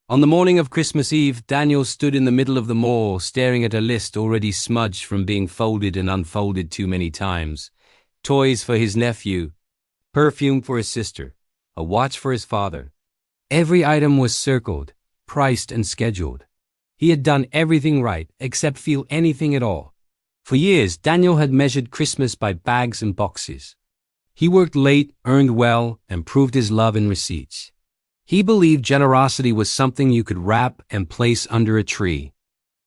On the morning of Christmas Eve, Daniel stood in the middle of the mall, staring at a list already smudged from being folded and unfolded too many times. Toys for his nephew, perfume for his sister, a watch for his father. Every item was circled, priced, and scheduled. He had done everything right, except feel anything at all. For years, Daniel had measured Christmas by bags and boxes. He worked late, earned well, and proved his love in receipts. He believed generosity was something you could wrap and place under a tree.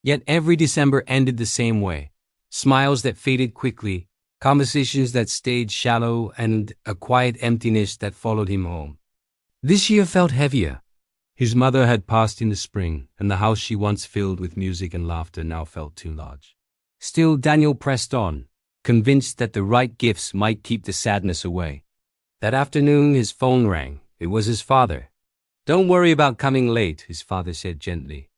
Yet every December ended the same way. Smiles that faded quickly, conversations that stayed shallow, and a quiet emptiness that followed him home. This year felt heavier. His mother had passed in the spring, and the house she once filled with music and laughter now felt too large. Still, Daniel pressed on, convinced that the right gifts might keep the sadness away. That afternoon, his phone rang. It was his father. "Don't worry about coming late," his father said gently.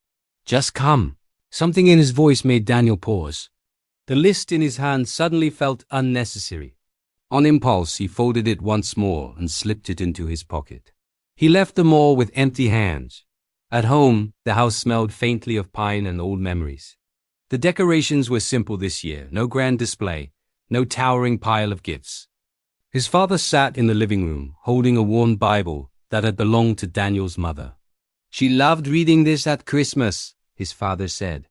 "Just come." Something in his voice made Daniel pause. The list in his hand suddenly felt unnecessary. On impulse, he folded it once more and slipped it into his pocket. He left the mall with empty hands. At home, the house smelled faintly of pine and old memories. The decorations were simple this year, no grand display, no towering pile of gifts. His father sat in the living room, holding a worn Bible that had belonged to Daniel's mother. "She loved reading this at Christmas," his father said,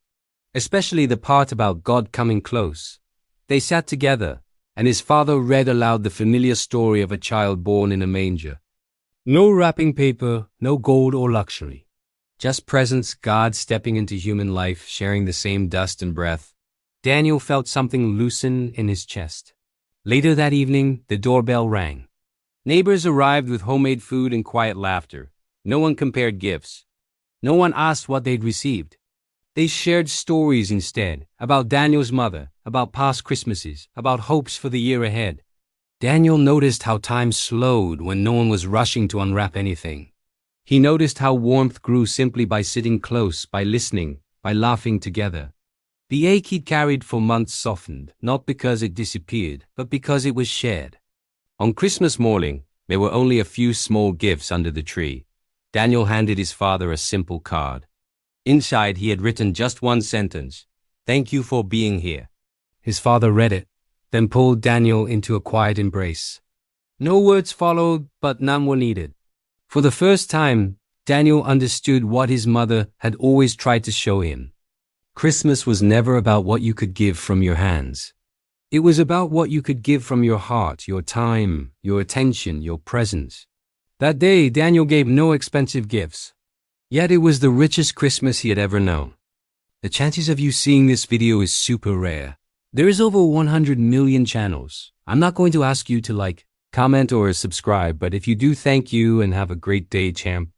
"especially the part about God coming close." They sat together, and his father read aloud the familiar story of a child born in a manger. No wrapping paper, no gold or luxury. Just presence, God stepping into human life, sharing the same dust and breath. Daniel felt something loosen in his chest. Later that evening, the doorbell rang. Neighbors arrived with homemade food and quiet laughter. No one compared gifts. No one asked what they'd received. They shared stories instead, about Daniel's mother, about past Christmases, about hopes for the year ahead. Daniel noticed how time slowed when no one was rushing to unwrap anything. He noticed how warmth grew simply by sitting close, by listening, by laughing together. The ache he'd carried for months softened, not because it disappeared, but because it was shared. On Christmas morning, there were only a few small gifts under the tree. Daniel handed his father a simple card. Inside, he had written just one sentence: "Thank you for being here." His father read it, then pulled Daniel into a quiet embrace. No words followed, but none were needed. For the first time, Daniel understood what his mother had always tried to show him. Christmas was never about what you could give from your hands. It was about what you could give from your heart, your time, your attention, your presence. That day, Daniel gave no expensive gifts. Yet it was the richest Christmas he had ever known. The chances of you seeing this video is super rare. There is over 100 million channels. I'm not going to ask you to like, comment, or subscribe, but if you do, thank you and have a great day, champ.